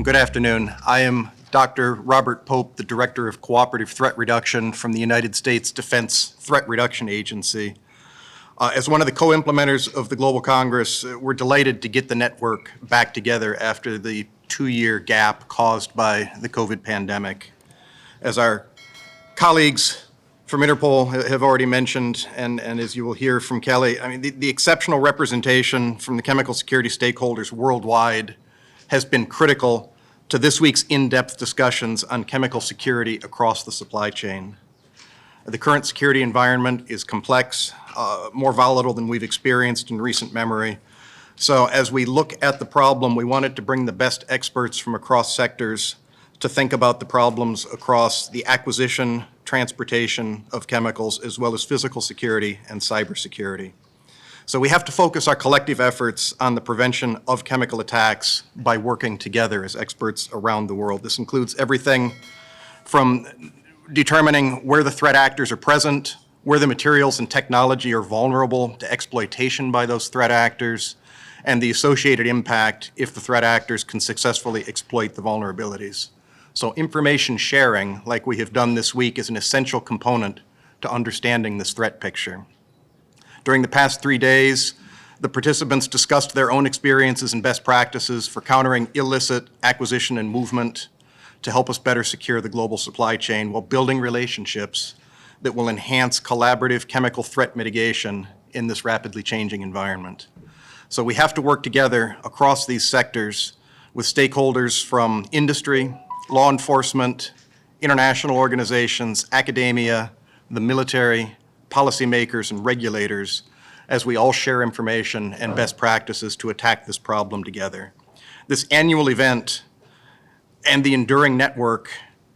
and good afternoon. I am Dr. Robert Pope, the Director of Cooperative Threat Reduction from the United States Defense Threat Reduction Agency. As one of the co-implementers of the Global Congress, we're delighted to get the network back together after the 2-year gap caused by the COVID pandemic. As our colleagues from Interpol have already mentioned, and as you will hear from Kelly, I mean, the exceptional representation from the chemical security stakeholders worldwide has been critical to this week's in-depth discussions on chemical security across the supply chain. The current security environment is complex, more volatile than we've experienced in recent memory. So as we look at the problem, we wanted to bring the best experts from across sectors to think about the problems across the acquisition, transportation of chemicals, as well as physical security and cybersecurity. So we have to focus our collective efforts on the prevention of chemical attacks by working together as experts around the world. This includes everything from determining where the threat actors are present, where the materials and technology are vulnerable to exploitation by those threat actors, and the associated impact if the threat actors can successfully exploit the vulnerabilities. So information sharing, like we have done this week, is an essential component to understanding this threat picture. During the past 3 days, the participants discussed their own experiences and best practices for countering illicit acquisition and movement to help us better secure the global supply chain while building relationships that will enhance collaborative chemical threat mitigation in this rapidly changing environment. So we have to work together across these sectors with stakeholders from industry, law enforcement, international organizations, academia, the military, policymakers, and regulators as we all share information and best practices to attack this problem together. This annual event and the enduring network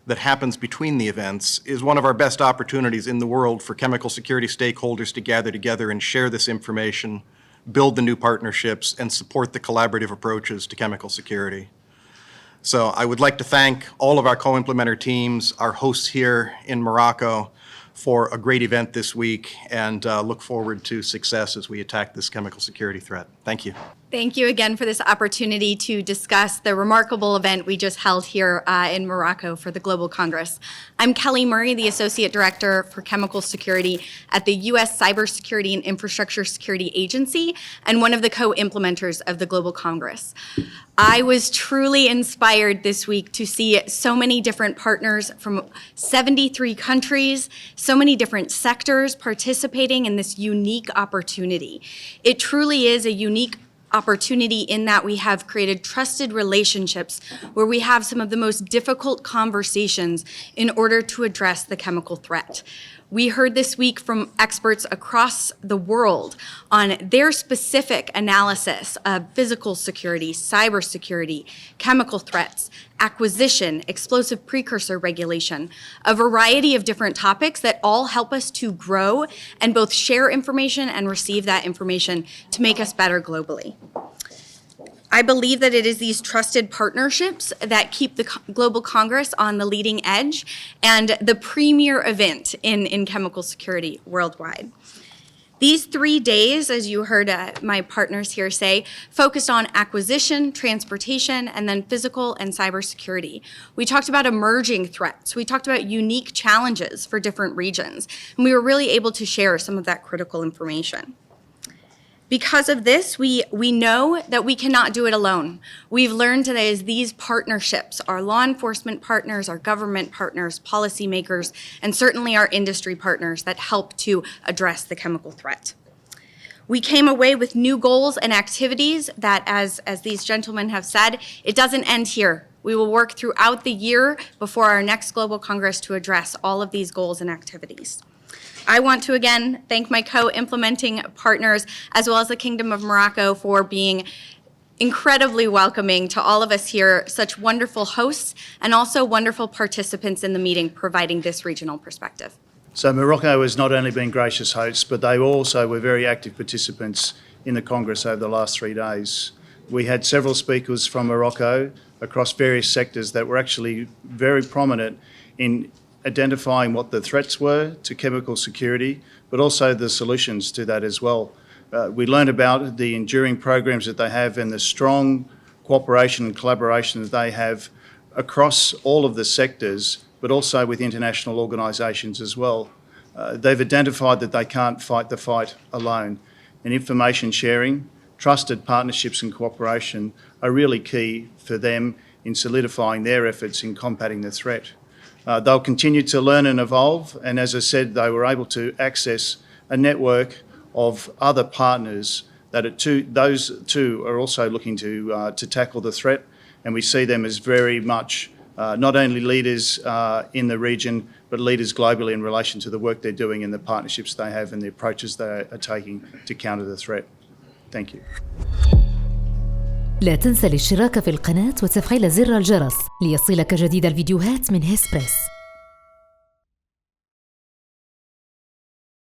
that happens between the events is one of our best opportunities in the world for chemical security stakeholders to gather together and share this information, build the new partnerships, and support the collaborative approaches to chemical security. So I would like to thank all of our co-implementer teams, our hosts here in Morocco, for a great event this week, and look forward to success as we attack this chemical security threat. Thank you. Thank you again for this opportunity to discuss the remarkable event we just held here in Morocco for the Global Congress. I'm Kelly Murray, the Associate Director for Chemical Security at the U.S. Cybersecurity and Infrastructure Security Agency and one of the co-implementers of the Global Congress. I was truly inspired this week to see so many different partners from 73 countries, so many different sectors participating in this unique opportunity. It truly is a unique opportunity in that we have created trusted relationships where we have some of the most difficult conversations in order to address the chemical threat. We heard this week from experts across the world on their specific analysis of physical security, cybersecurity, chemical threats, acquisition, explosive precursor regulation, a variety of different topics that all help us to grow and both share information and receive that information to make us better globally. I believe that it is these trusted partnerships that keep the Global Congress on the leading edge and the premier event in chemical security worldwide. These 3 days, as you heard my partners here say, focused on acquisition, transportation, and then physical and cybersecurity. We talked about emerging threats. We talked about unique challenges for different regions, and we were really able to share some of that critical information. Because of this, we know that we cannot do it alone. We've learned today is these partnerships, our law enforcement partners, our government partners, policymakers, and certainly our industry partners that help to address the chemical threat. We came away with new goals and activities that, as these gentlemen have said, it doesn't end here. We will work throughout the year before our next Global Congress to address all of these goals and activities. I want to again thank my co-implementing partners as well as the Kingdom of Morocco for being incredibly welcoming to all of us here, such wonderful hosts and also wonderful participants in the meeting providing this regional perspective. So Morocco has not only been gracious hosts, but they also were very active participants in the Congress over the last 3 days. We had several speakers from Morocco across various sectors that were actually very prominent in identifying what the threats were to chemical security, but also the solutions to that as well. We learned about the enduring programs that they have and the strong cooperation and collaboration that they have across all of the sectors, but also with international organisations as well. They've identified that they can't fight the fight alone, and information sharing, trusted partnerships and cooperation are really key for them in solidifying their efforts in combating the threat. They'll continue to learn and evolve, and as I said, they were able to access a network of other partners that those two are also looking to tackle the threat, and we see them as very much not only leaders in the region, but leaders globally in relation to the work they're doing and the partnerships they have and the approaches they are taking to counter the threat. Thank you. لا تنسى الاشتراك في القناة وتفعيل زر الجرس ليصلك جديد الفيديوهات من هسبريس.